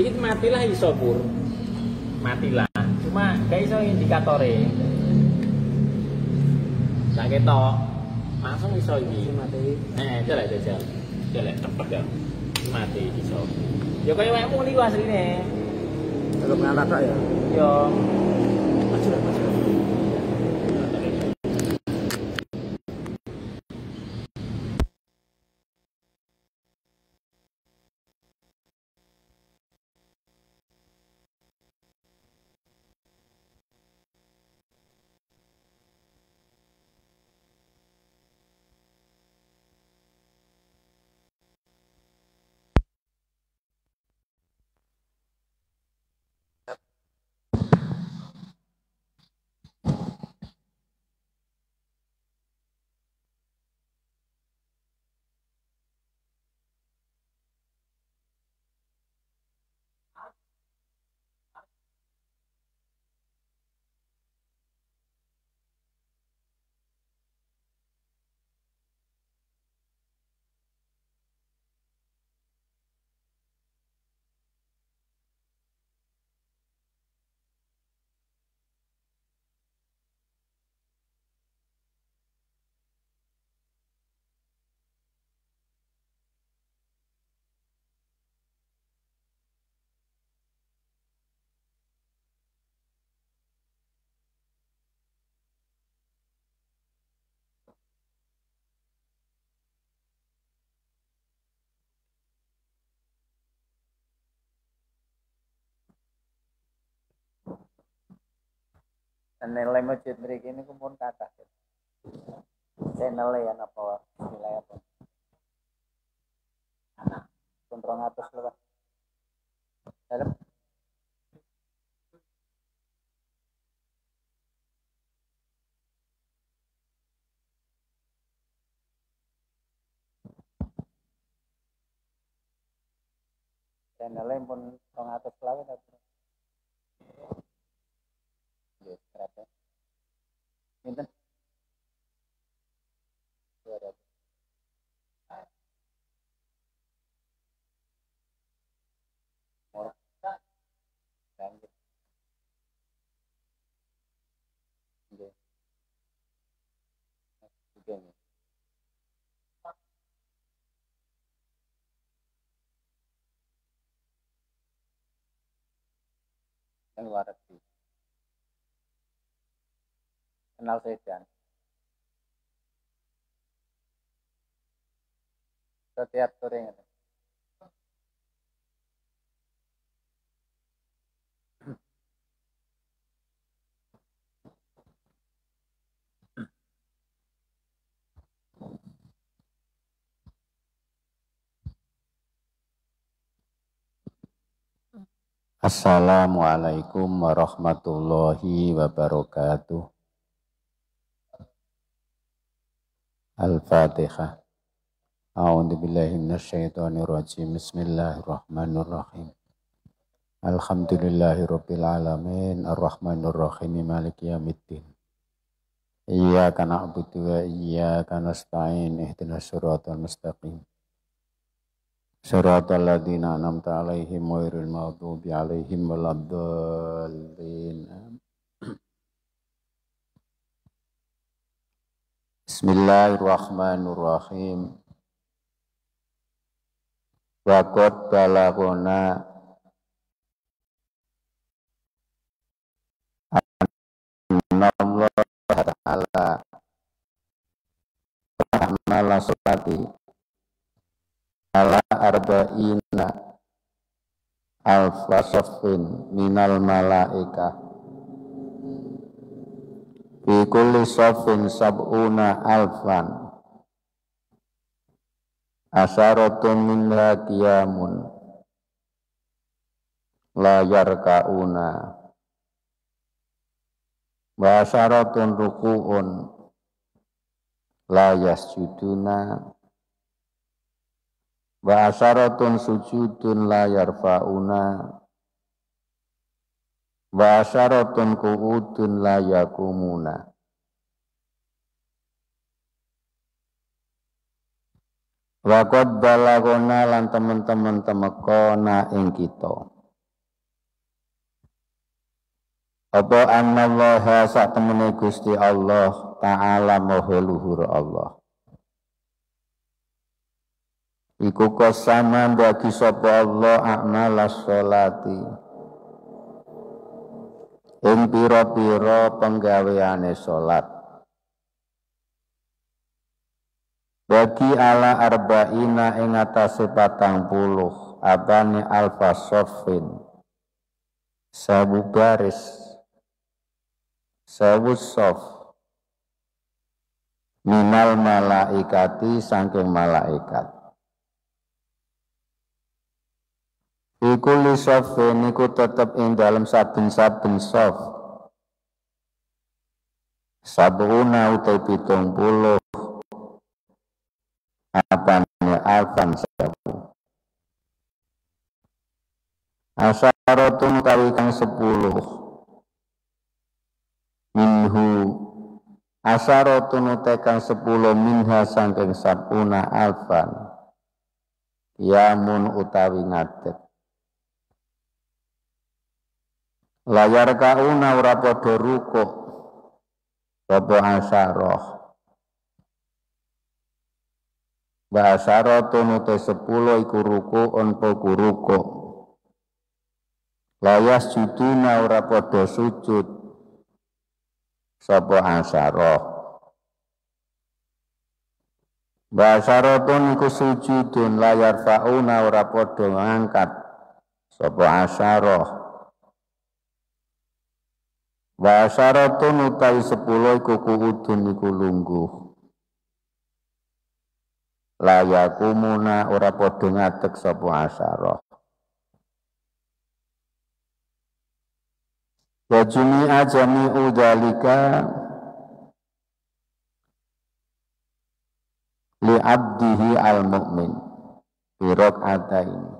Iki matilah iso pur. Matilah. Cuma gak iso indikatore. Sak ketok. Langsung iso iki. Mati. Jelek jajal. Jelek cepet ya. Mati iso. Ya kaya wekmu niku asline. Kalau ngangkat tok ya. Yo. Maju. Channel masjid mriki niku pun kathah. Channel ya napa nilai apa? Anak pun 200 lho. Dalam channel pun 200 lawet tapi. Nggih, berapa? Pinten? 200. Murah. Lanjut. Nggih. Nggih. Yang luar negeri. Kenal sedan. Setiap sore ngene. Assalamualaikum warahmatullahi wabarakatuh. Al-Fatihah. A'udzu billahi minasyaitonir rajim. Bismillahirrahmanirrahim. Alhamdulillahirabbil alamin, arrahmanir rahim, maliki yaumiddin. Iyyaka na'budu wa iyyaka nasta'in. Ihdinas siratal mustaqim. Shiratal ladzina an'amta 'alaihim ghairil maghdubi 'alaihim waladdallin. Bismillahirrahmanirrahim. Wa qad balagona Allah ta'ala rahmala salati ala arba'ina alfa saffin minal malaika fi kulli saffin sab'una alfan asyaratun minha qiyamun la yarka'una wa asyaratun ruku'un la yasjuduna wa asyaratun sujudun la yarfa'una wa asyaratun qu'udun la yakumuna. Wa qad balagona lan teman-teman temekona ing kita Apa annallaha sak temene Gusti Allah taala maha luhur Allah. Iku kosama bagi sapa Allah a'malas sholati ing pira-pira penggaweane salat. Bagi ala arba'ina ing atase 40 abane alfa sofin 1000 baris 1000 sof minal malaikati saking malaikat. Iku li sofin iku tetep ing dalam saben-saben sof sabuna utai 70 apane alfan 1000 asyaratun utawi kang 10 minhu asyaratun utai kang 10 minha saking sabuna alfan yamun utawi ngadeg layar kauna ora padha rukuk sapa asyarah Basaratun utai 10 iku ruku'un poku ruku' layas juduna ora podo sujud sapa asyarah Basaratun iku sujudun layar fauna ora podo ngangkat sapa asyarah Basaratun utai 10 iku kuudun iku lungguh layakumuna ora padha ngadeg sapa asyarah. Wa jumi'a jami'u dzalika li 'abdihi al-mu'min fi rak'ataini.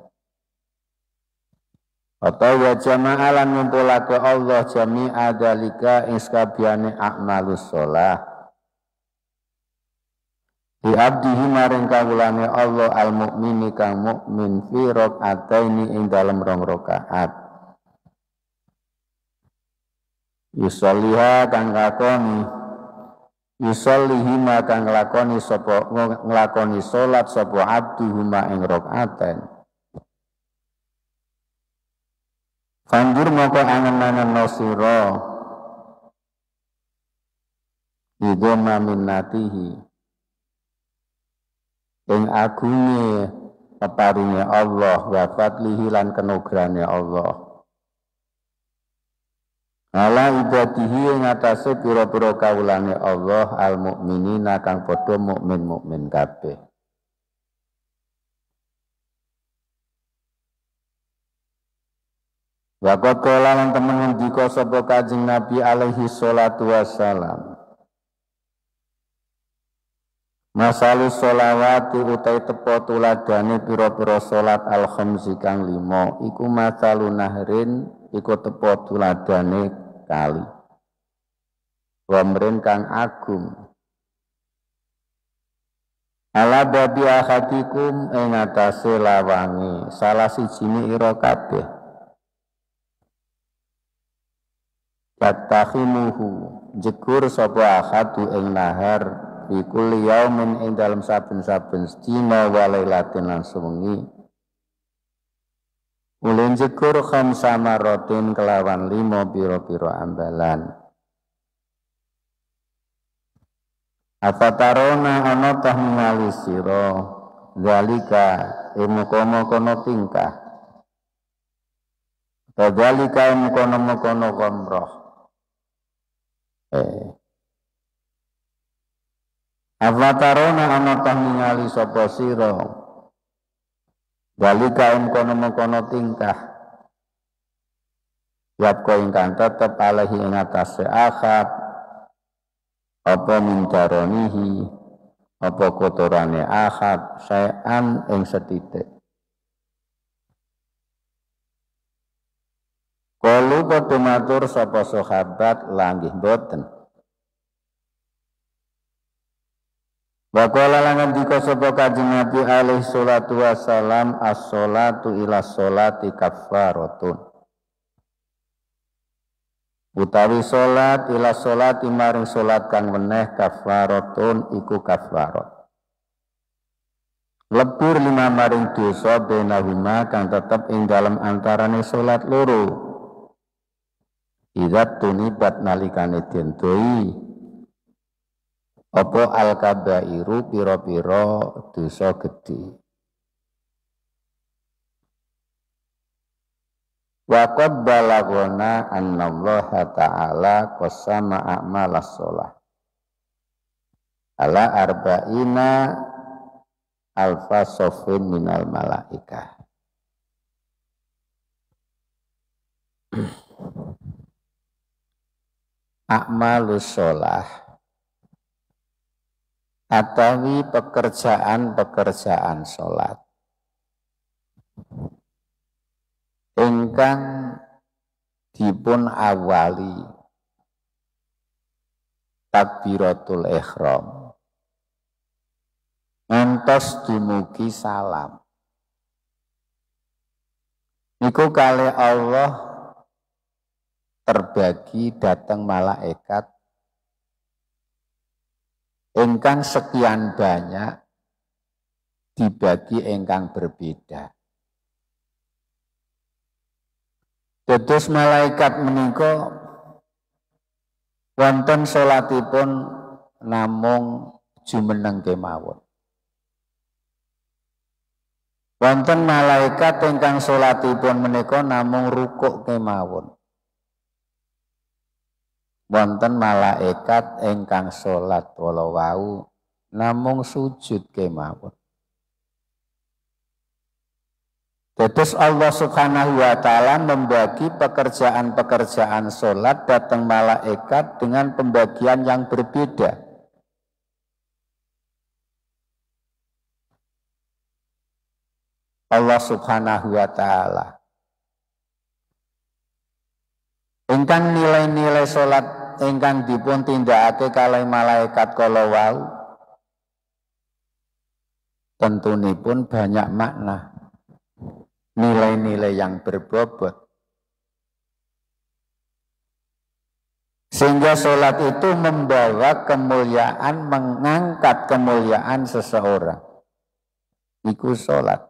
Atawa jama'alan ngumpulake Allah jami'a dzalika ing sakabehane a'malus shalah. Di abdihi maring kawulane Allah al-mu'mini kang mukmin fi rak'ataini ing dalem 2 rakaat. Yusolliha kang lakoni yusollihi kang nglakoni sapa nglakoni salat sapa abduhuma ing rakaaten. Fandur moko angen-angen sira idoma minnatihi ing agunge peparinge Allah wa fadlihi lan kanugrahane Allah ala ibadihi ing atase pira-pira kawulane Allah al mukminina kang padha mukmin kabeh wa qala lan temen ngendika sapa Kanjeng Nabi alaihi salatu wassalam Masalu sholawati utai tepo tuladane pira-pira salat al-khamsi kang 5 iku masalu nahrin iku tepo tuladane kali wamrin kang agung ala babi akhatikum ing atase lawange salah sijine ira kabeh yatakhimuhu jegur sapa akhatu ing nahar Ikul yaumin ing dalam saben-saben dina wa lailatin lan sewengi. Ulin jekur khamsa maratin kelawan 5 pira-pira ambalan. Afatarona ana tah ningali sira zalika muga-muga kono tingkah. Zalika muga-muga kono gomroh. Afatarona ana tah ningali sapa sira walika kono tingkah yapko ingkang tetep alaihi ing atase akhab apa mindaronihi apa kotorane akhab sayan ing setitik kalu padha matur sapa sahabat langgih boten Waqala lan ngendika sapa Kanjeng Nabi alaihi salatu wassalam as-sholatu ila sholati kaffaratun. utawi salat ila salat maring salat kang weneh kafaratun iku kafarat lebur lima maring dosa benahuma kang tetep ing dalam antarane salat loro idat tunibat nalikane dendoi apa al-kabairu pira-pira dosa gedhe. Wa qad balagona annallaha ta'ala qasama a'malas shalah ala arba'ina alfa sofin minal malaikah. A'malus shalah atawi pekerjaan-pekerjaan salat ingkang dipun awali takbiratul ihram ngantos dumugi salam niku kalih Allah terbagi dateng malaikat ingkang sekian banyak dibagi ingkang berbeda. Dados malaikat menika wonten salatipun namung jumeneng kemawon. Wonten malaikat ingkang salatipun menika namung rukuk kemawon. Wonten malaikat ingkang salat wala wau namung sujud kemawon. Dados Allah Subhanahu wa taala membagi pekerjaan-pekerjaan salat datang malaikat dengan pembagian yang berbeda. Allah Subhanahu wa taala ingkang nilai-nilai salat ingkang dipun tindakake kalih malaikat kala wau tentunipun banyak makna, nilai-nilai yang berbobot, sehingga salat itu membawa kemuliaan, mengangkat kemuliaan seseorang. Iku salat.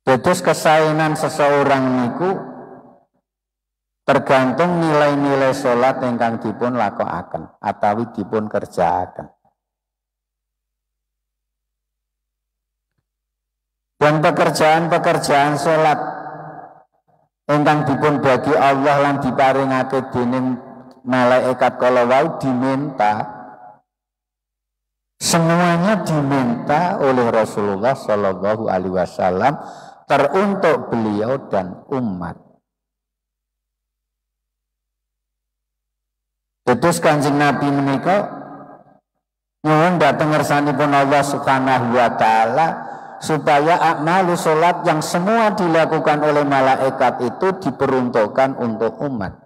Dados kesaenan seseorang niku tergantung nilai-nilai salat ingkang dipun lakokaken atawi dipun kerjaaken. Dan pekerjaan-pekerjaan salat ingkang dipun bagi Allah lan diparingake dening malaikat kala wau diminta, semuanya diminta oleh Rasulullah Shallallahu Alaihi Wasallam teruntuk beliau dan umat. Dados Kanjeng Nabi menika nyuwun dhateng ngersanipun Allah Subhanahu wa taala supaya a'malus salat yang semua dilakukan oleh malaikat itu diperuntukkan untuk umat.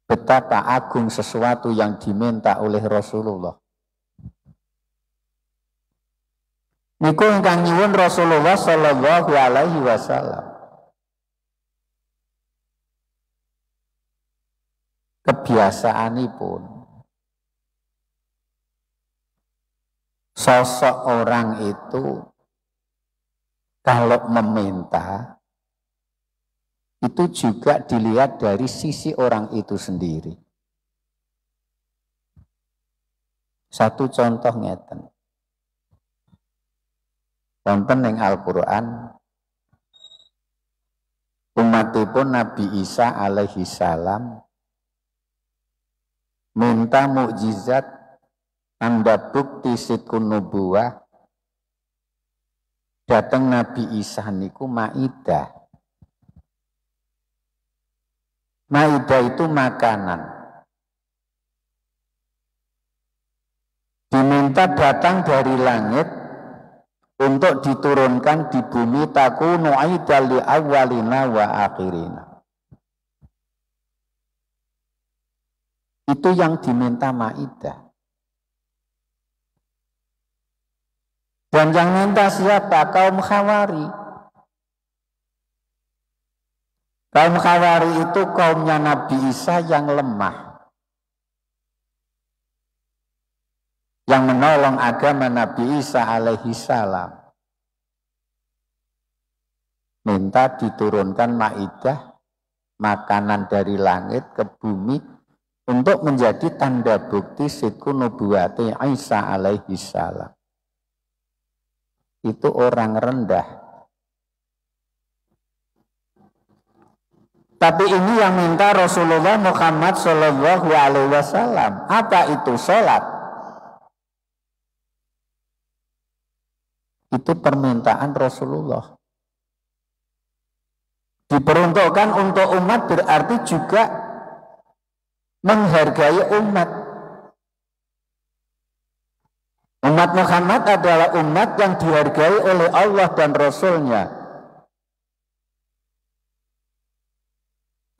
Betapa agung sesuatu yang diminta oleh Rasulullah. Niku ingkang nyuwun Rasulullah sallallahu alaihi wasallam. Kebiasaanipun sosok orang itu kalau meminta itu juga dilihat dari sisi orang itu sendiri. Satu contoh ngeten. Wonten ing Al-Qur'an umatipun Nabi Isa alaihi salam minta mukjizat tanda bukti sidqun nubuwah dateng Nabi Isa niku Maidah. Maidah itu makanan. Diminta datang dari langit untuk diturunkan di bumi takunu aidal li awwalina wa akhirina. Itu yang diminta Maidah. Dan yang minta siapa? Kaum Khawari. Kaum Khawari itu kaumnya Nabi Isa yang lemah, yang menolong agama Nabi Isa alaihi salam. Minta diturunkan maidah, makanan dari langit ke bumi untuk menjadi tanda bukti sidku nubuwati Isa alaihi salam. Itu orang rendah. Tapi ini yang minta Rasulullah Muhammad Shallallahu Alaihi Wasallam. Apa itu sholat? Itu permintaan Rasulullah. Diperuntukkan untuk umat berarti juga menghargai umat. Umat Muhammad adalah umat yang dihargai oleh Allah dan Rasul-Nya.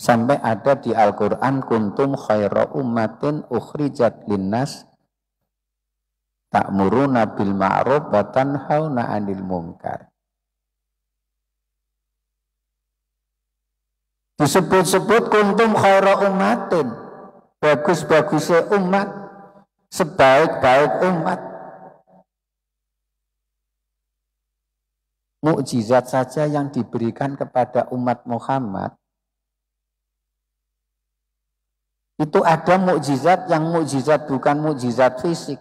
Sampai ada di Al-Quran, kuntum khaira ummatin ukhrijat linnas ta'muruna bil ma'ruf wa tanhauna 'anil munkar. Disebut-sebut kuntum khaira ummatin, bagus-bagusnya umat, sebaik-baik umat. Mukjizat saja yang diberikan kepada umat Muhammad itu ada mukjizat yang mukjizat bukan mukjizat fisik.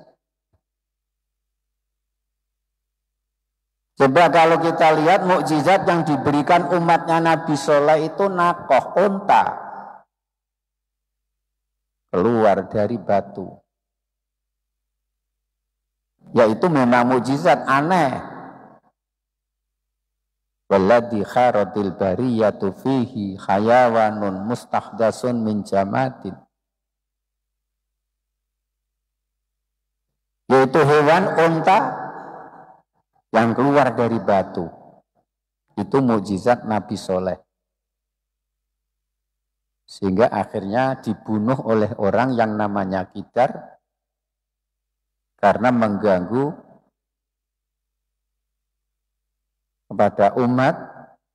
Coba kalau kita lihat mukjizat yang diberikan umatnya Nabi Soleh itu nakoh, unta keluar dari batu. Yaitu memang mukjizat aneh. Walladzi kharatil bariyatu fihi hayawanun mustahdasun min jamadin. Yaitu hewan unta yang keluar dari batu. Itu mukjizat Nabi Soleh. Sehingga akhirnya dibunuh oleh orang yang namanya Kidar karena mengganggu kepada umat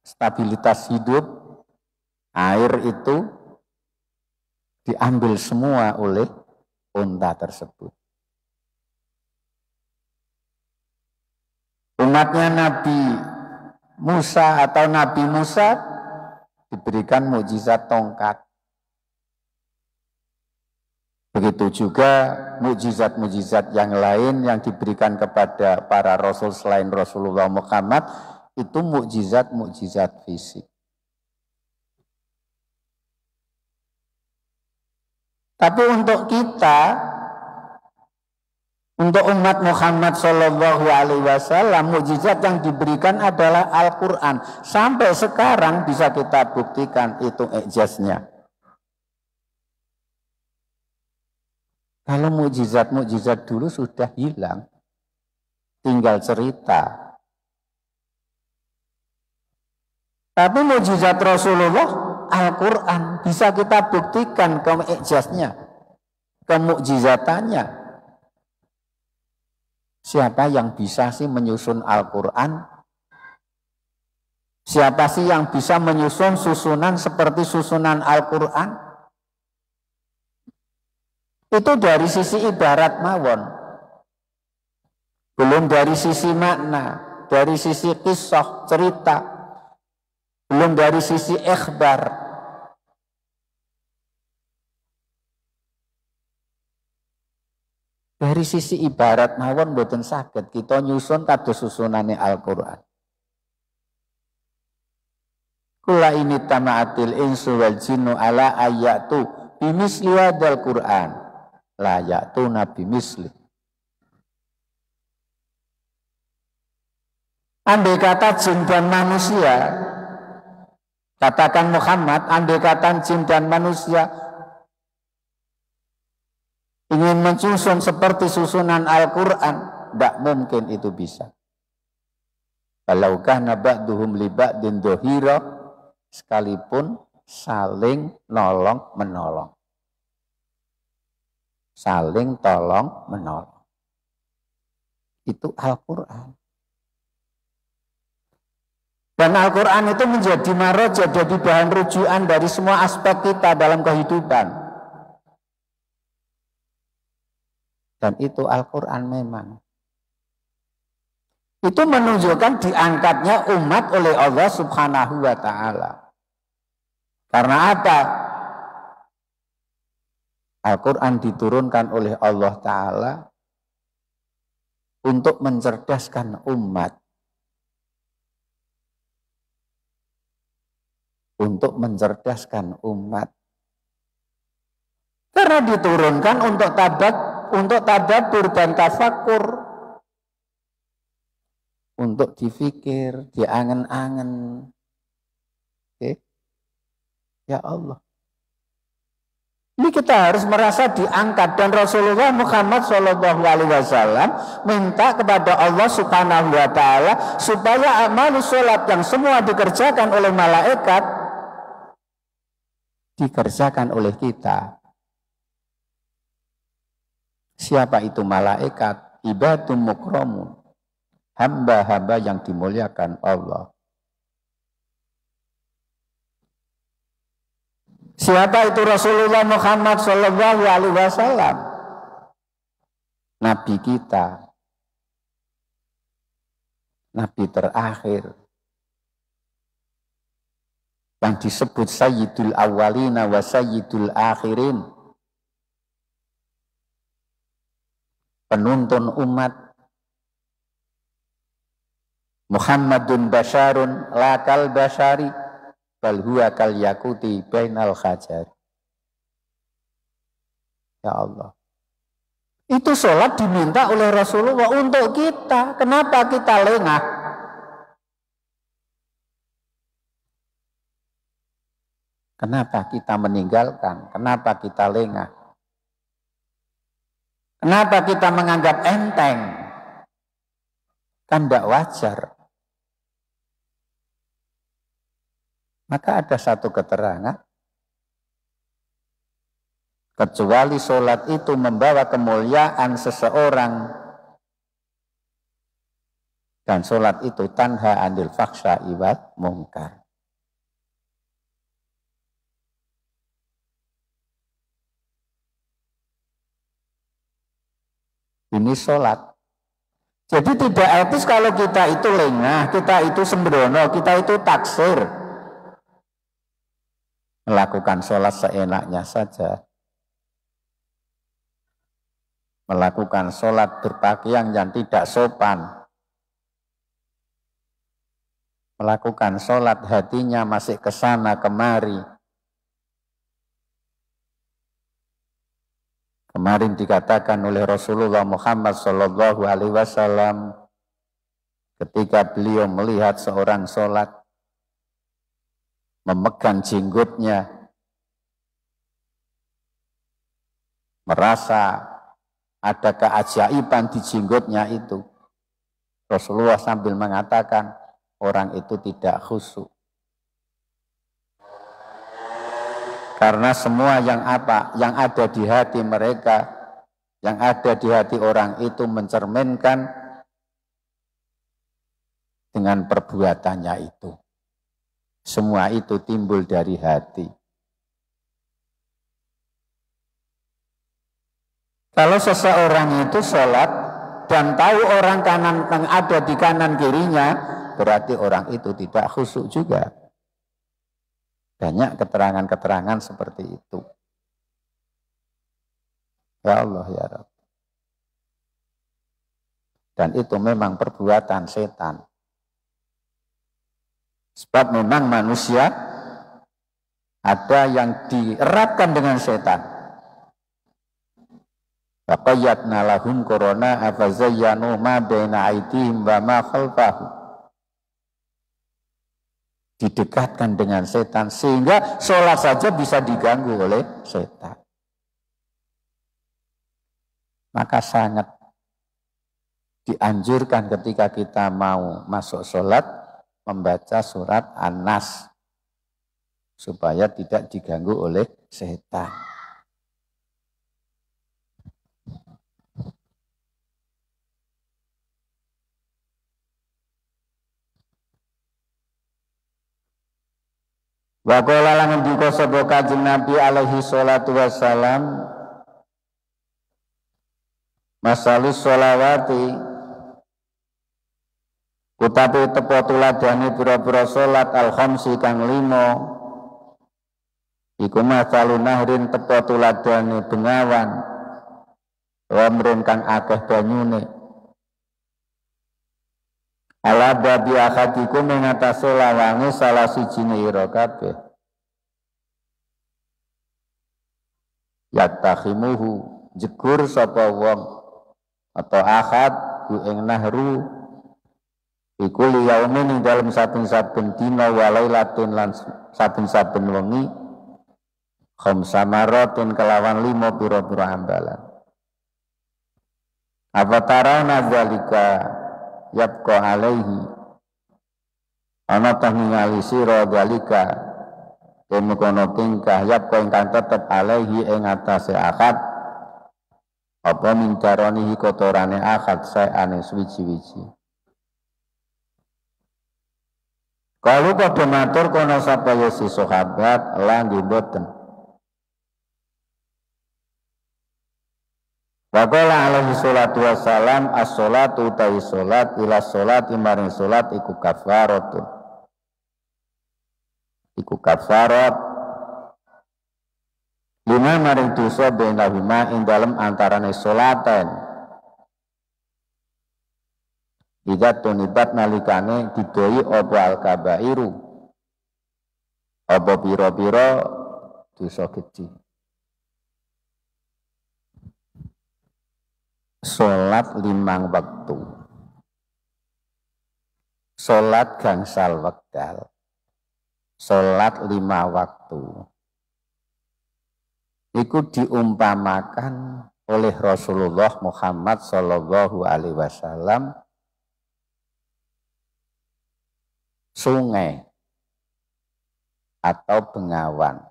stabilitas hidup. Air itu diambil semua oleh unta tersebut. Umatnya Nabi Musa atau Nabi Musa diberikan mukjizat tongkat. Begitu juga mukjizat-mukjizat yang lain yang diberikan kepada para rasul selain Rasulullah Muhammad itu mukjizat-mukjizat fisik. Tapi untuk kita, untuk umat Muhammad Shallallahu Alaihi Wasallam, mukjizat yang diberikan adalah Al-Quran. Sampai sekarang bisa kita buktikan itu ijaznya. Kalau mukjizat-mukjizat dulu sudah hilang, tinggal cerita. Tapi mukjizat Rasulullah Al-Quran bisa kita buktikan keijaznya, kemukjizatannya. Siapa yang bisa sih menyusun Al-Quran? Siapa sih yang bisa menyusun susunan seperti susunan Al-Quran? Itu dari sisi ibarat mawon. Belum dari sisi makna, dari sisi kisah, cerita. Belum dari sisi ikhbar. Dari sisi ibarat mawon mboten saged kita nyusun kados susunane Al-Qur'an. Kula ini tama'atil insu wal jinnu ala ayatu bimisli hadal Qur'an. La ya'tuna bimisli. Andai kata jin dan manusia, katakan Muhammad, andai kata jin dan manusia ingin mensusun seperti susunan Al-Quran, tidak mungkin itu bisa. Kalau kana ba'duhum li ba'din dohira, sekalipun saling nolong menolong. Saling tolong menolong. Itu Al-Quran. Dan Al-Quran itu menjadi marojah, jadi bahan rujukan dari semua aspek kita dalam kehidupan. Dan itu Al-Quran memang. Itu menunjukkan diangkatnya umat oleh Allah Subhanahu wa Ta'ala. Karena apa? Al-Quran diturunkan oleh Allah Ta'ala untuk mencerdaskan umat. Untuk mencerdaskan umat. Karena diturunkan untuk tadabbur dan tafakur. Untuk difikir, diangen-angen. Oke. Ya Allah. Ini kita harus merasa diangkat, dan Rasulullah Muhammad SAW minta kepada Allah Subhanahu wa Ta'ala supaya amal sholat yang semua dikerjakan oleh malaikat dikerjakan oleh kita. Siapa itu malaikat? Ibadun mukramun, hamba-hamba yang dimuliakan Allah. Siapa itu Rasulullah Muhammad SAW? Nabi kita, Nabi terakhir, yang disebut Sayyidul Awwalina wa Sayyidul Akhirin, penuntun umat. Muhammadun basyarun lakal basyari bal huwa kal yakuti bainal hajar. Ya Allah. Itu sholat diminta oleh Rasulullah untuk kita. Kenapa kita lengah? Kenapa kita meninggalkan? Kenapa kita lengah? Kenapa kita menganggap enteng? Kan tidak wajar. Maka ada satu keterangan, kecuali sholat itu membawa kemuliaan seseorang, dan sholat itu tanha anil fakhsya'i wal munkar. Ini sholat. Jadi tidak etis kalau kita itu lengah, kita itu sembrono, kita itu taksir. Melakukan sholat seenaknya saja. Melakukan sholat berpakaian yang tidak sopan. Melakukan sholat hatinya masih kesana kemari. Kemarin dikatakan oleh Rasulullah Muhammad SAW ketika beliau melihat seorang sholat, memegang jenggotnya, merasa ada keajaiban di jenggotnya itu. Rasulullah sambil mengatakan, orang itu tidak khusyuk. Karena semua yang ada di hati mereka, yang ada di hati orang itu mencerminkan dengan perbuatannya itu. Semua itu timbul dari hati. Kalau seseorang itu sholat dan tahu orang kanan yang ada di kanan kirinya, berarti orang itu tidak khusyuk juga. Banyak keterangan-keterangan seperti itu. Ya Allah ya Rabb. Dan itu memang perbuatan setan. Sebab memang manusia ada yang dieratkan dengan setan. Faqayyadna lahum korona afazayyanu ma baina aydihim wa ma khalfahum. Didekatkan dengan setan sehingga sholat saja bisa diganggu oleh setan. Maka sangat dianjurkan ketika kita mau masuk sholat membaca surat An-Nas supaya tidak diganggu oleh setan. Wa qala lan ngendika sapa Kanjeng Nabi alaihi salatu wassalam, masalus sholawati utawi tepo tuladane pira-pira salat al-khamsi kang 5 iku masalun nahrin tepo tuladane bengawan wamrin kang akeh banyune ala babi akhatikum ing atase lawange salah sijine ira kabeh yatakhimuhu jegur sapa wong atau akhad ku ing nahru iku liyaumin ing dalem saben-saben dina walailatin lan saben-saben wengi khamsa maratin kelawan 5 pira-pira ambalan apa tarana zalika yabqa alaihi ana ta ningali sira zalika kono tingkah yabqa ingkang tetep alaihi ing atase akad apa mincaronihi kotorane akad saeane suwiji-wiji. Kalau pada matur kono sapa ya si sahabat lan mboten. Wa qala alaihi salatu wassalam as-sholatu ta'i salat ila salat maring salat iku kafaratun. Iku kafarat lima maring dosa bainahuma ing dalem antarane salatan. Ida tunibat nalikane didoi apa al-kabairu apa pira-pira dosa gedhe. Salat 5 waktu. Salat gangsal wekdal. Salat 5 waktu. Iku diumpamakan oleh Rasulullah Muhammad sallallahu alaihi wasallam sungai atau bengawan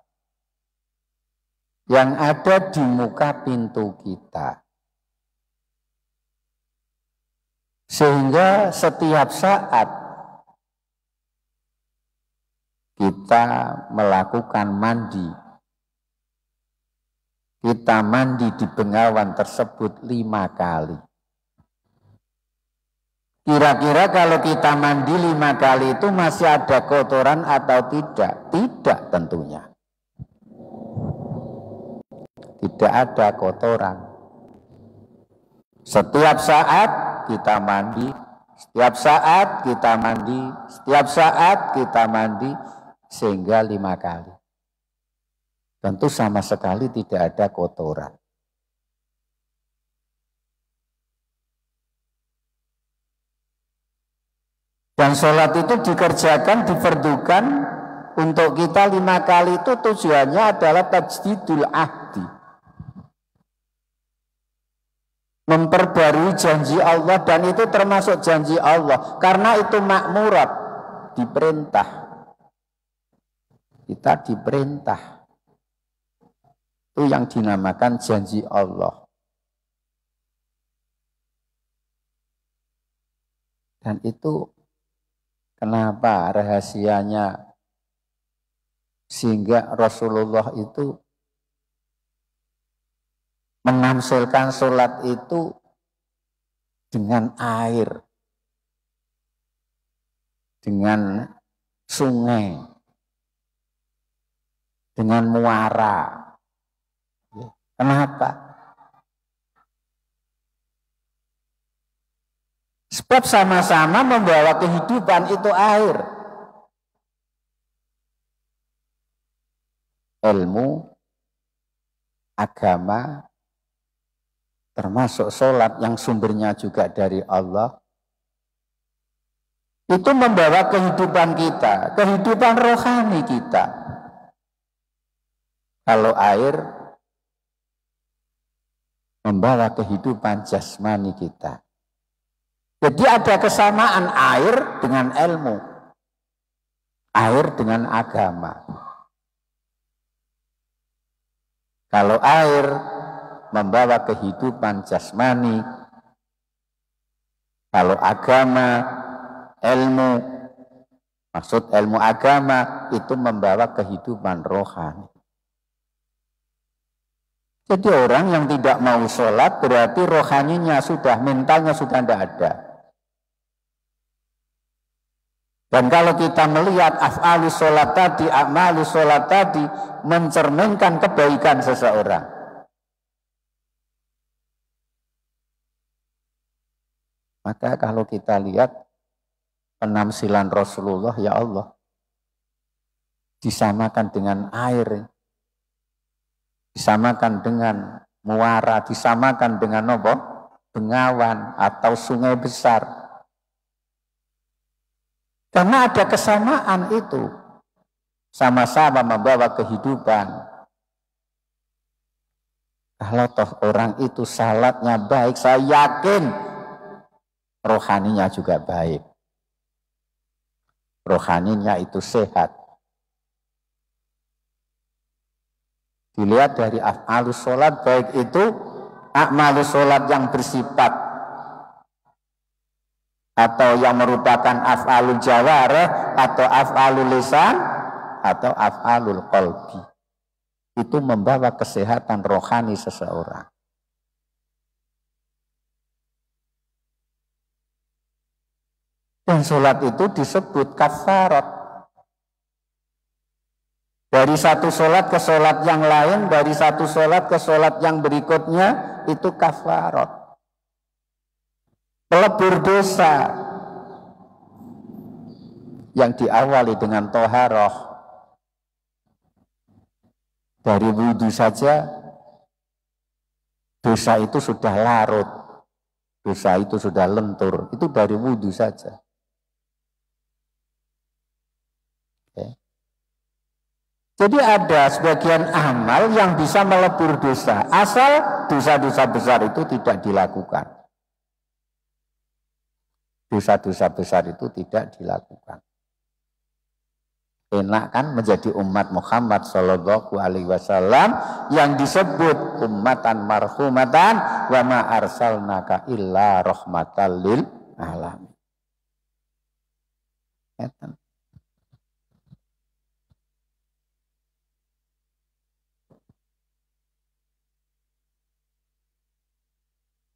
yang ada di muka pintu kita, sehingga setiap saat kita melakukan mandi, kita mandi di bengawan tersebut 5 kali. Kira-kira kalau kita mandi 5 kali itu masih ada kotoran atau tidak? Tidak tentunya. Tidak ada kotoran. Setiap saat kita mandi, setiap saat kita mandi, setiap saat kita mandi, sehingga 5 kali. Tentu sama sekali tidak ada kotoran. Dan sholat itu dikerjakan, diperdukan untuk kita 5 kali itu tujuannya adalah tajdidul ahdi. Memperbarui janji Allah dan itu termasuk janji Allah. Karena itu makmurat, diperintah. Kita diperintah. Itu yang dinamakan janji Allah. Dan itu kenapa rahasianya sehingga Rasulullah itu menamsilkan sholat itu dengan air, dengan sungai, dengan muara. Kenapa? Sebab sama-sama membawa kehidupan itu air. Ilmu, agama, termasuk sholat yang sumbernya juga dari Allah, itu membawa kehidupan kita, kehidupan rohani kita. Kalau air membawa kehidupan jasmani kita. Jadi ada kesamaan air dengan ilmu, air dengan agama. Kalau air membawa kehidupan jasmani, kalau agama, ilmu Maksud ilmu agama itu membawa kehidupan rohani. Jadi orang yang tidak mau sholat berarti rohaninya sudah, mentalnya sudah tidak ada. Dan kalau kita melihat af'alus sholat tadi, a'malus sholat tadi mencerminkan kebaikan seseorang. Maka kalau kita lihat penamsilan Rasulullah, ya Allah, disamakan dengan air, disamakan dengan muara, disamakan dengan apa? Bengawan atau sungai besar. Karena ada kesamaan itu, sama-sama membawa kehidupan. Kalau toh orang itu salatnya baik, saya yakin rohaninya juga baik. Rohaninya itu sehat. Dilihat dari af'alus sholat, baik itu a'malus sholat yang bersifat atau yang merupakan af'alul jawarih atau af'alul lisan atau af'alul qalbi. Itu membawa kesehatan rohani seseorang. Dan sholat itu disebut kafarat. Dari satu sholat ke sholat yang lain, dari satu sholat ke sholat yang berikutnya, itu kafarat. Pelebur dosa yang diawali dengan toharoh. Dari wudhu saja, dosa itu sudah larut. Dosa itu sudah lentur. Itu dari wudhu saja. Jadi ada sebagian amal yang bisa melebur dosa, asal dosa-dosa besar itu tidak dilakukan. Dosa-dosa besar itu tidak dilakukan. Enak kan menjadi umat Muhammad Sallallahu Alaihi Wasallam yang disebut ummatan marhumatan wa ma arsalnaka illa rahmatan lil alamin.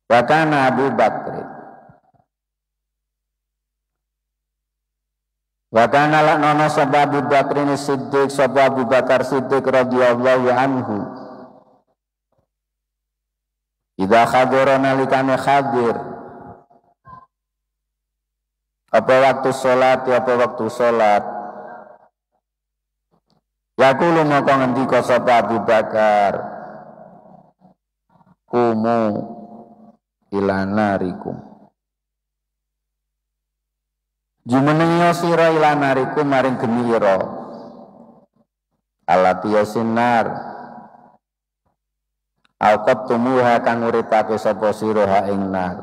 Wa kana Abu Bakr. Wa kana laknono sapa Abu Bakr ini Siddiq, sapa Abu Bakar Siddiq radhiyallahu anhu. Idza khadara nalikane hadir. Apa waktu sholat, apa waktu sholat. Yaqulu maka ngendika sapa Abu Bakar. Kumu ila narikum. Jumenengnya sira ila narikum maring geni ira. Alati yasinar. Alqat tumuha kang uripake sapa sira ha ing nar.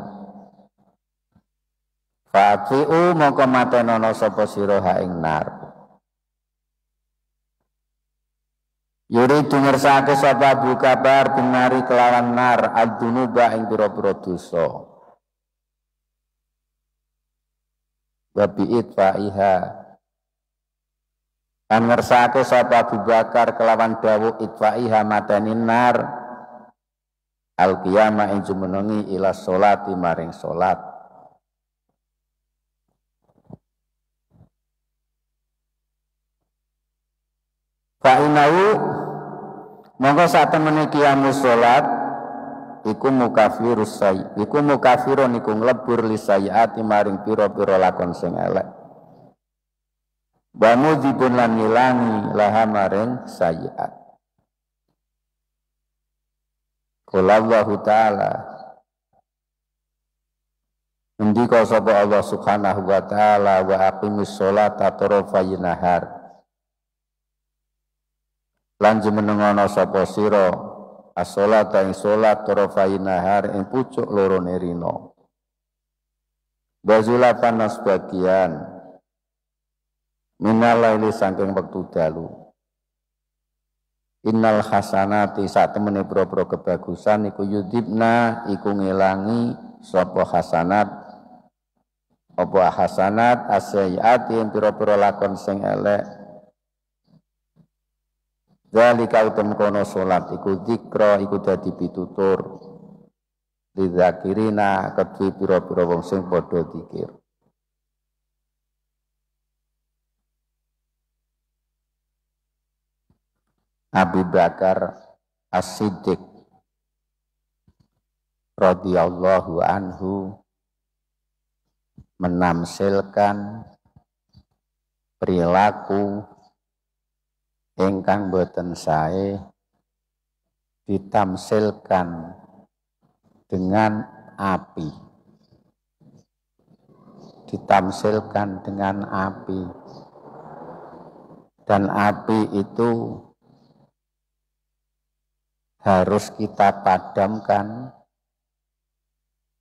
Fa'fi'u mongko matenono sapa sira ha ing nar. Yuri dungersake sapa Abu Bakar binari kelawan nar ad-dunuba ing pira-pira dosa. Wa bi'itfa'iha. Kan ngersake sapa Abu Bakar kelawan dawuh itfa'iha madanin nar al-qiyamah ing jumenengi ila sholati maring salat. Fa'inahu monggo satemene qiyamus salat iku mukafirus sayyi, iku mukafirun iku nglebur li sayyiati maring pira-pira lakon sing elek. Wa mudhibun lan ngilangi laha maring sayyiat. Qala Allah Ta'ala, ngendika sapa Allah Subhanahu wa taala, wa aqimis sholata tarafay nahar. Lan jumenengono sapa sira as-sholata ing salat tarafay nahar ing pucuk loro rina. Bazulatan sebagian minal laili saking wektu dalu. Innal hasanati sak temene pro-pro kebagusan iku yudibna iku ngilangi sapa hasanat apa hasanat as-sayyi'at ing pira-pira lakon sing elek. Zalika utum kono salat iku zikra iku dadi pitutur lidzakirina kedhi pira-pira wong sing padha zikir. Abu Bakar As-Siddiq radhiyallahu anhu menamsilkan perilaku ingkang boten sae ditamsilkan dengan api. Ditamsilkan dengan api. Dan api itu harus kita padamkan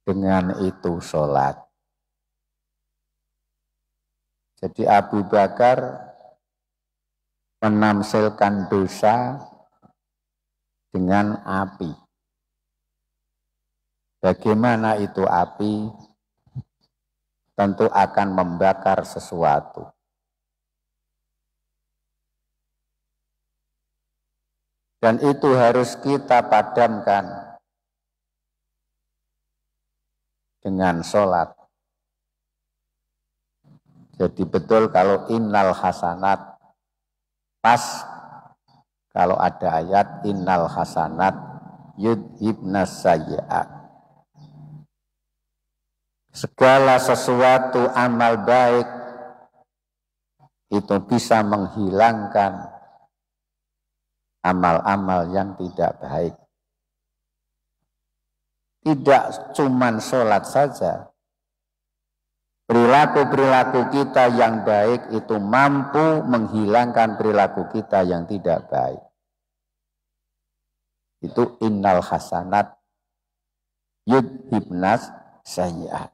dengan itu sholat. Jadi Abu Bakar menamsilkan dosa dengan api. Bagaimana itu api? Tentu akan membakar sesuatu. Dan itu harus kita padamkan dengan sholat. Jadi betul kalau innal hasanat, pas kalau ada ayat innal hasanat yudhibnas sayyi'at. Segala sesuatu amal baik itu bisa menghilangkan amal-amal yang tidak baik. Tidak cuman sholat saja. Perilaku-perilaku kita yang baik itu mampu menghilangkan perilaku kita yang tidak baik. Itu innal hasanat yudhibnas sayyi'at.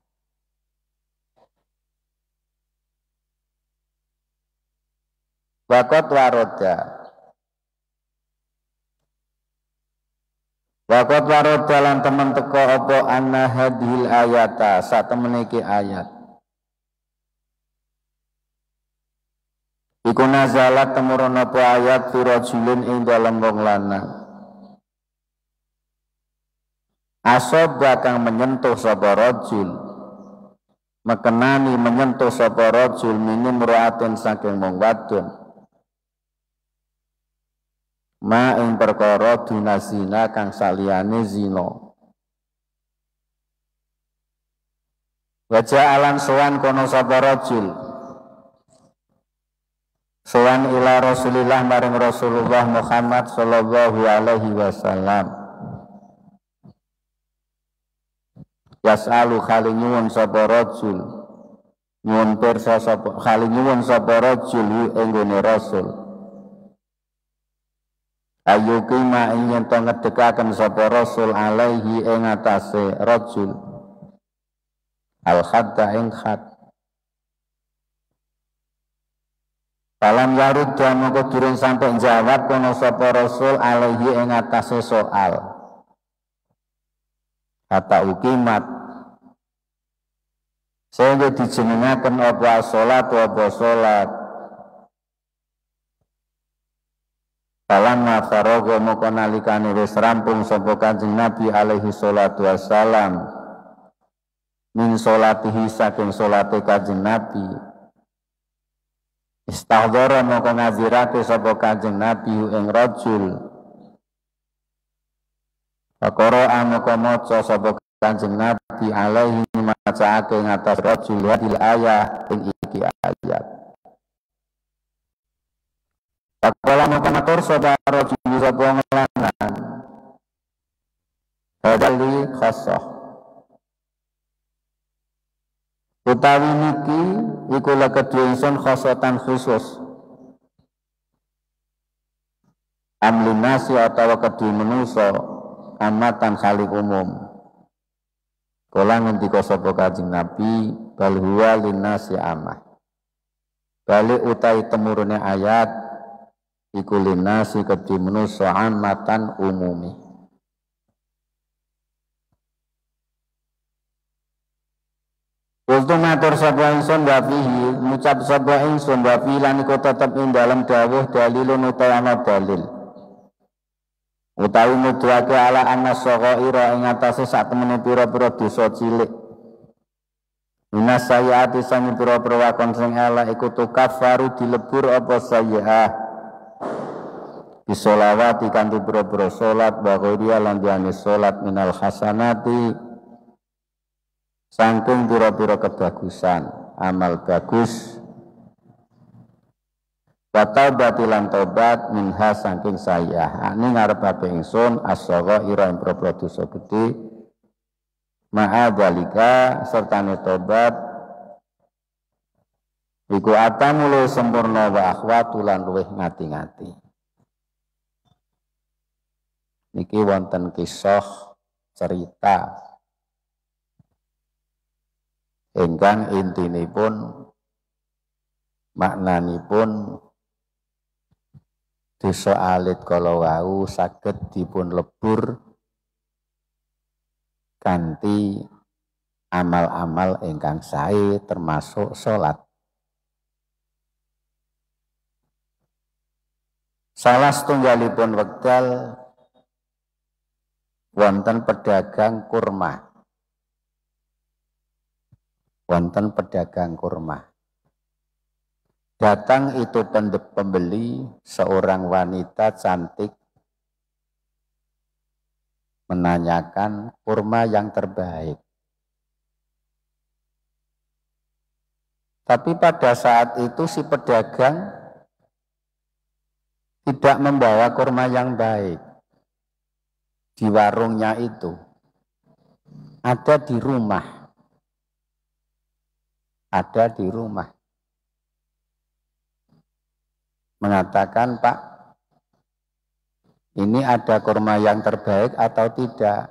Waqat waroda. Waqat waroda lan temen teko apa anna hadhil ayata sak temen iki ayat. Iku nazalat temurun apa ayat firajulin ing dalem wong lanang. Asoba kang menyentuh sapa rajul. Mekenani menyentuh sapa rajul minim ru'atin saking wong wadon. Ma ing perkara dunazina kang saliyane zina. Wajah alan sowan kono sapa rajul. Sowan ila Rasulillah maring Rasulullah Muhammad sallallahu alaihi wasallam. Yas'alu khali nyuwun sapa rajul. Nyuwun pirsa sapa khali nyuwun sapa rajul ing nggone Rasul. Ayyukima ing yen to ngedekaken sapa Rasul alaihi ing atase rajul. Al-khadda ing khad. Falam yarudda moko durung sampai jawab kono sapa Rasul alaihi ing atase soal. Kata ukimat sehingga dijenengaken apa salat apa salat. Falamma faragha moko nalikane wis rampung sapa Kanjeng Nabi alaihi salatu wassalam min salatihi saking salate Kanjeng Nabi. Istahdara moko ngazirake sapa Kanjeng Nabi ing rajul. Pakara moko maca sapa Kanjeng Nabi alaihi macaake ngatas rajul hadil ayat ing iki ayat. Pakala moko matur sapa rajul sapa lanang. Hadali khassah. Utawi niki iku kedue ingsun khosatan khusus. Amlinasi atawa kedue manusa amatan khalik umum. Kala ngendika sapa Kanjeng Nabi bal huwa linnasi amah. Balik utawi temurune ayat iku linnasi kedue manusa amatan umumi. Kultu matur sapa ingsun wa fihi ngucap sapa ingsun wa fi lan iku tetep ing dalem dawuh dalilun utawa ana dalil. Utawi nuduhake ala anna saghaira ing atase sak temene pira-pira dosa cilik. Minas sayyiati sami pira-pira wakon sing elek iku tukaffaru dilebur apa sayyi'ah. Bisolawati kanthi pira-pira salat wa ghairiya lan diane salat minal hasanati saking pira-pira kebagusan, amal bagus. Wa taubatilan tobat minha saking sayyi'ah. Ini ngarepake ingsun as-saghaira ing pira-pira dosa gedhe. Ma'a dalika sertane tobat iku atamu luwih sempurna wa akhwatu lan luwih ngati-ngati. Niki wonten kisah cerita ingkang intinipun maknanipun dosa alit kala wau saged dipun lebur kanthi amal-amal ingkang sae termasuk salat. Salah setunggalipun wekdal wonten pedagang kurma. Wonten pedagang kurma. Datang itu pembeli, seorang wanita cantik, menanyakan kurma yang terbaik. Tapi pada saat itu si pedagang tidak membawa kurma yang baik. Di warungnya itu ada di rumah. Ada di rumah. Mengatakan, Pak, ini ada kurma yang terbaik atau tidak?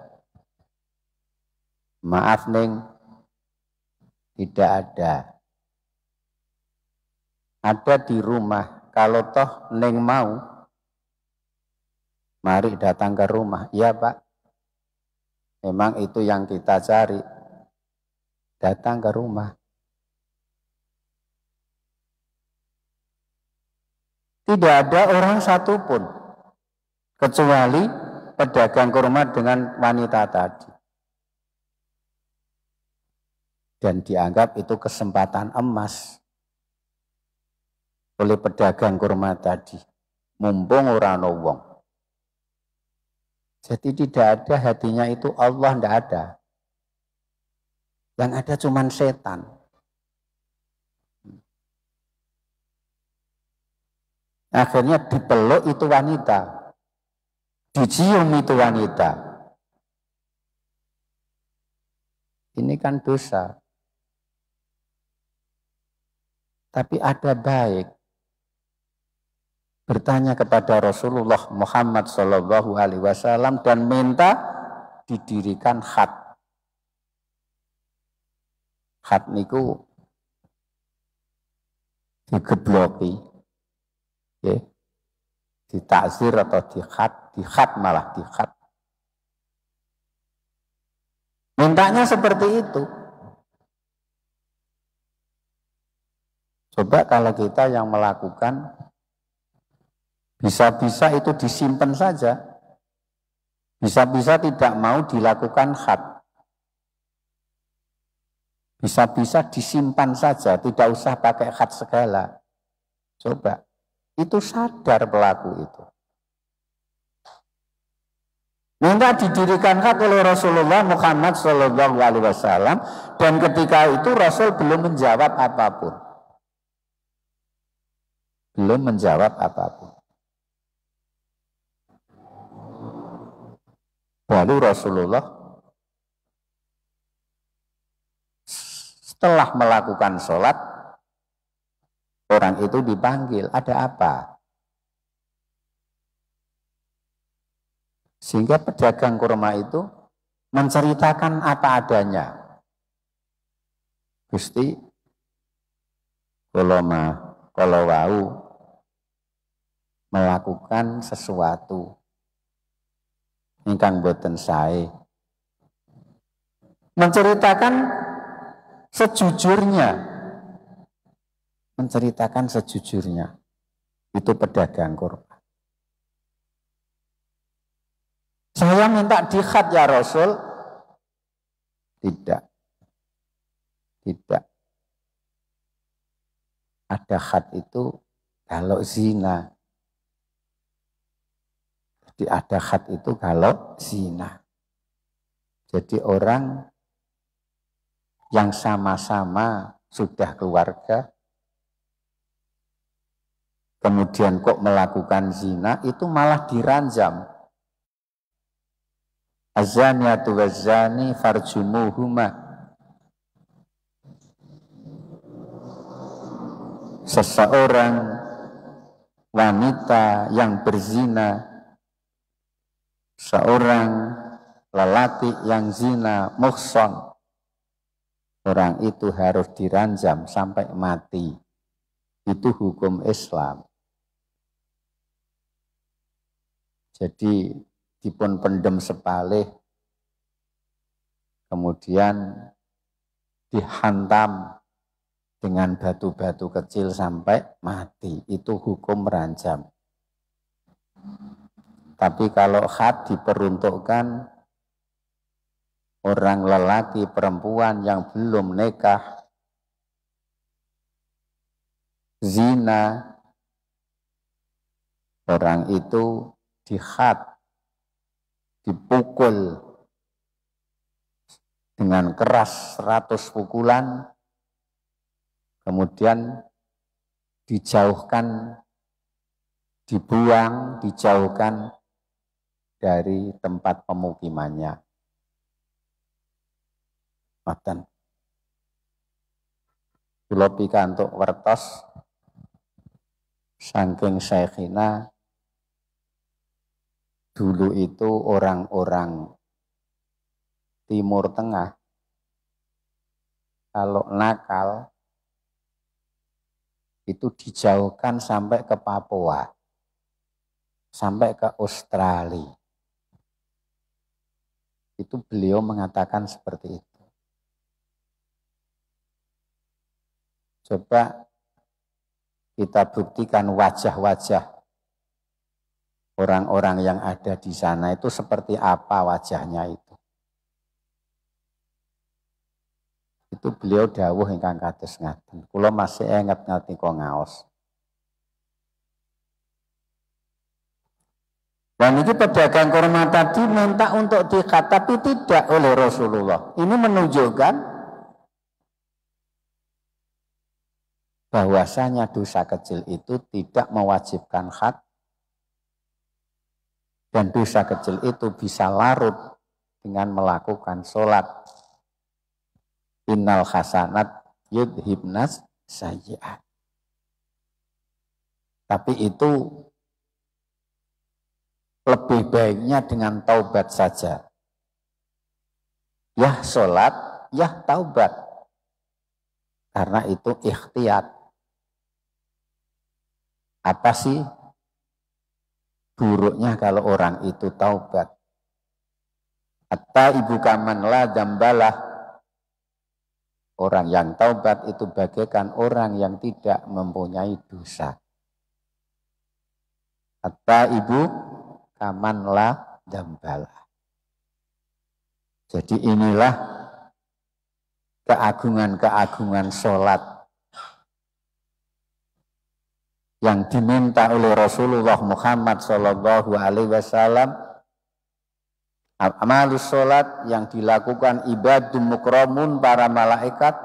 Maaf, Neng, tidak ada. Ada di rumah. Kalau toh Neng mau, mari datang ke rumah. Iya, Pak. Memang itu yang kita cari. Datang ke rumah. Tidak ada orang satupun kecuali pedagang kurma dengan wanita tadi. Dan dianggap itu kesempatan emas oleh pedagang kurma tadi. Mumpung ora ana wong. Jadi tidak ada hatinya itu Allah, tidak ada. Yang ada cuman setan. Akhirnya dipeluk itu wanita, dicium itu wanita. Ini kan dosa. Tapi ada baik. Bertanya kepada Rasulullah Muhammad SAW dan minta didirikan khat. Khat niku digebloki. Ya, ditakzir atau dikhat malah dikhat. Mintanya seperti itu. Coba kalau kita yang melakukan, bisa-bisa itu disimpan saja. Bisa-bisa tidak mau dilakukan khat. Bisa-bisa disimpan saja, tidak usah pakai khat segala. Coba. Itu sadar pelaku itu. Minta didirikan khat oleh Rasulullah Muhammad SAW dan ketika itu Rasul belum menjawab apapun. Belum menjawab apapun. Lalu Rasulullah setelah melakukan sholat, orang itu dipanggil, ada apa? Sehingga pedagang kurma itu menceritakan apa adanya. Gusti, kalau wau melakukan sesuatu ingkang boten sae. Menceritakan sejujurnya, menceritakan sejujurnya. Itu pedagang kurma. Saya minta dikhat ya Rasul. Tidak. Tidak. Ada khat itu kalau zina. Jadi ada khat itu kalau zina. Jadi orang yang sama-sama sudah keluarga, kemudian kok melakukan zina, itu malah diranjam. Az-zaniyatu waz-zani farjumuhuma. Seseorang wanita yang berzina, seorang lelaki yang zina, muhsan, orang itu harus diranjam sampai mati. Itu hukum Islam. Jadi dipun pendem sepalih, kemudian dihantam dengan batu-batu kecil sampai mati. Itu hukum ranjam. Tapi kalau had diperuntukkan orang lelaki perempuan yang belum nikah, zina, orang itu dihad, dipukul dengan keras 100 pukulan, kemudian dijauhkan, dibuang, dijauhkan dari tempat pemukimannya. Maten. Kula pikantuk wertos saking Syekhina, dulu itu orang-orang Timur Tengah kalau nakal itu dijauhkan sampai ke Papua, sampai ke Australia. Itu beliau mengatakan seperti itu. Coba kita buktikan wajah-wajah orang-orang yang ada di sana itu seperti apa wajahnya itu. Itu beliau dawuh ingkang kados ngaten. Kula masih inget ngerti kok ngaos. Dan ini pedagang kurma tadi minta untuk dikhat, tapi tidak oleh Rasulullah. Ini menunjukkan bahwasanya dosa kecil itu tidak mewajibkan khat, dan dosa kecil itu bisa larut dengan melakukan sholat. Innal hasanat yudhibnas sayyi'at. Tapi itu lebih baiknya dengan taubat saja. Ya sholat, ya taubat. Karena itu ikhtiyat. Apa sih buruknya kalau orang itu taubat? Hatta ibu kaman la dambalah. Orang yang taubat itu bagaikan orang yang tidak mempunyai dosa. Hatta ibu kaman la dambalah. Jadi inilah keagungan-keagungan sholat yang diminta oleh Rasulullah Muhammad Sallallahu Alaihi Wasallam. Amalus sholat yang dilakukan ibadun mukramun para malaikat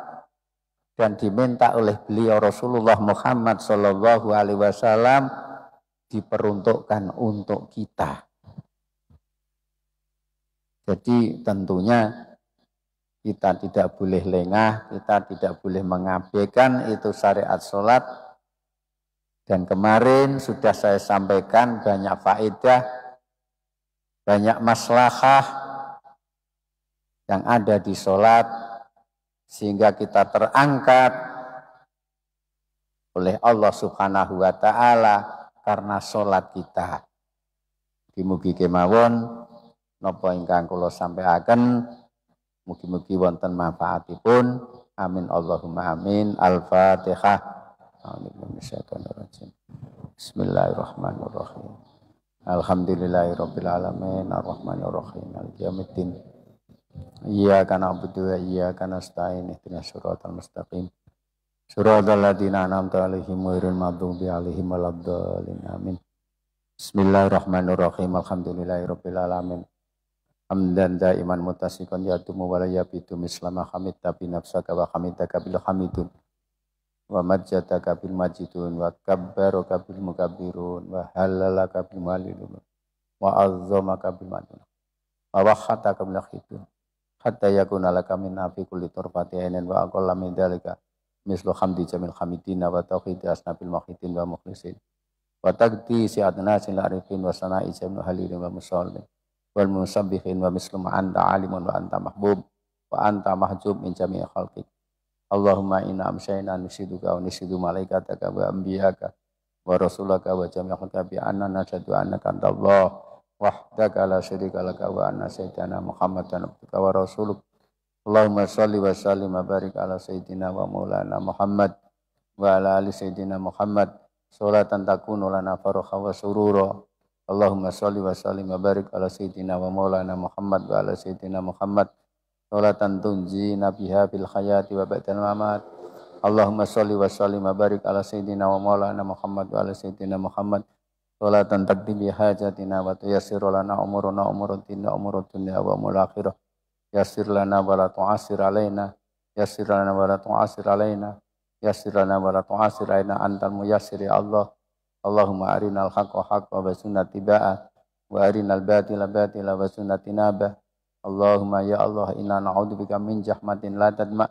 dan diminta oleh beliau Rasulullah Muhammad Sallallahu Alaihi Wasallam diperuntukkan untuk kita. Jadi tentunya kita tidak boleh lengah, kita tidak boleh mengabaikan itu syariat sholat. Dan kemarin sudah saya sampaikan banyak faedah, banyak maslahah yang ada di sholat, sehingga kita terangkat oleh Allah Subhanahu wa Ta'ala karena sholat kita. Mugi-mugi kemawon napa ingkang kula sampaiaken, mugi-mugi wonten manfaatipun. Amin Allahumma amin. Al-Fatihah. Bismillahirrahmanirrahim. Alhamdulillahirabbil alamin arrahmanir rahim maliki yaumiddin. Iyyaka na'budu wa iyyaka nasta'in ihdinas siratal mustaqim. Shiratal ladzina an'amta 'alaihim ghairil maghdubi 'alaihim waladdallin. Amin. Bismillahirrahmanirrahim. Alhamdulillahirabbil alamin. Hamdan daiman mutasiqan yadumu wa la yabidu mislama hamidta bi nafsaka wa hamidaka bil hamidun wa majjadaka bil majidun wa kabbaraka bil mukabbirun wa halalaka bil malilun wa azzamaka bil madun wa wahhataka bil khidun hatta yakuna laka min afi kulli turfati ainin wa aqalla min dalika mislu hamdi jamil hamidina wa tauhidi asnabil mukhidin wa mukhlisin wa taqdi si'atna sil arifin wa sana'i jamil halilin wa musallin wal musabbihin wa mislu ma anta alimun wa anta mahbub wa anta mahjub min jami'i khalqik. Allahumma inna amsya'ina nisiduka wa nisidu malaikataka wa anbiyaka wa rasulaka wa jami'i khalqika bi anna nashadu annaka antallah wahdaka la syarika laka wa anna sayyidina Muhammadan abduka wa rasuluk. Allahumma shalli wa sallim wa barik ala sayyidina wa maulana Muhammad wa ala ali sayyidina Muhammad sholatan takunu lana farha wa surura. Allahumma sholli wa sallim wa barik ala sayyidina wa maulana Muhammad wa ala sayyidina Muhammad sholatan tunjina biha bil hayati wa ba'dal mamat. Allahumma sholli wa sallim wa barik ala sayyidina wa maulana Muhammad wa ala sayyidina Muhammad sholatan taqdi bi hajatina wa tuyassiru lana umuruna umuruddin wa umurud dunya wa umul akhirah. Yassir lana wa la tu'assir alaina, yassir lana wa la tu'assir alaina, yassir lana wa la tu'assir alaina, antal muyassir ya Allah. Allahumma arinal haqqa haqqa wa sunnati ba'a wa arinal batila batila wa sunnati nabah. Allahumma ya Allah inna na'udzubika min jahmatin la tadma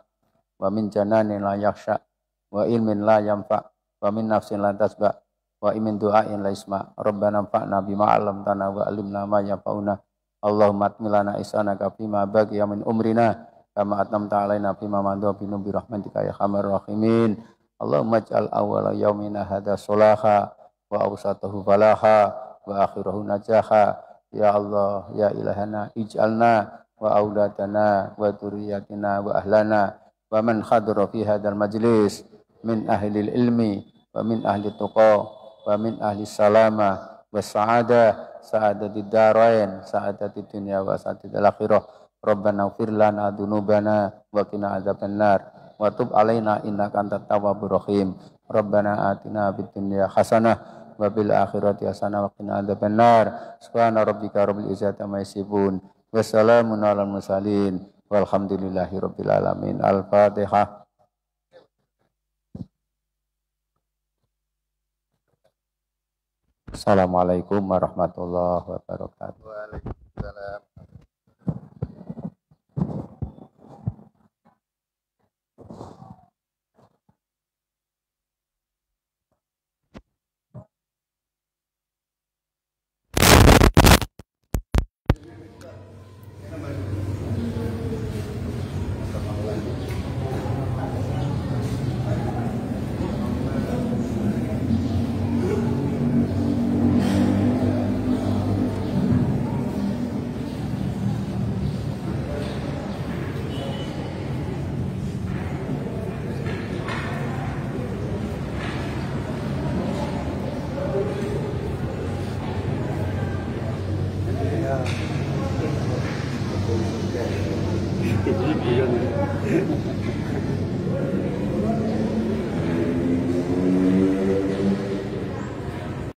wa min jananin la yakhsha wa ilmin la yanfa wa min nafsin la tasba wa min du'ain la isma. Rabbana fa'na bima 'allamtana wa 'allimna ma yanfa'una. Allahumma atmilana ihsanaka fima baqiya min umrina kama atmamta 'alaina fima madha bi nubi rahmatika ya arhamar rahimin. Allahumma ij'al awwala yaumina hadza solaha wa awsatahu falaha wa akhirahu najaha. Ya Allah ya ilahana ij'alna wa auladana wa dzurriyyatina wa ahlana wa man hadara fi hadzal majlis min ahli ilmi wa min ahli tuqa wa min ahli salama wa sa'ada sa'adatid darain sa'adatid dunya wa sa'adatil akhirah. Rabbana ighfir lana dzunubana wa qina adzabannar wa tub alaina innaka antat tawwabur rahim. Rabbana atina fid dunya hasanah wa bil akhirati hasanah wa qina adzabannar. Subhana rabbika rabbil izzati amma yasifun wa salamun alal mursalin walhamdulillahi rabbil alamin. Al-Fatihah. Assalamualaikum warahmatullahi wabarakatuh. Waalaikumsalam. Jadi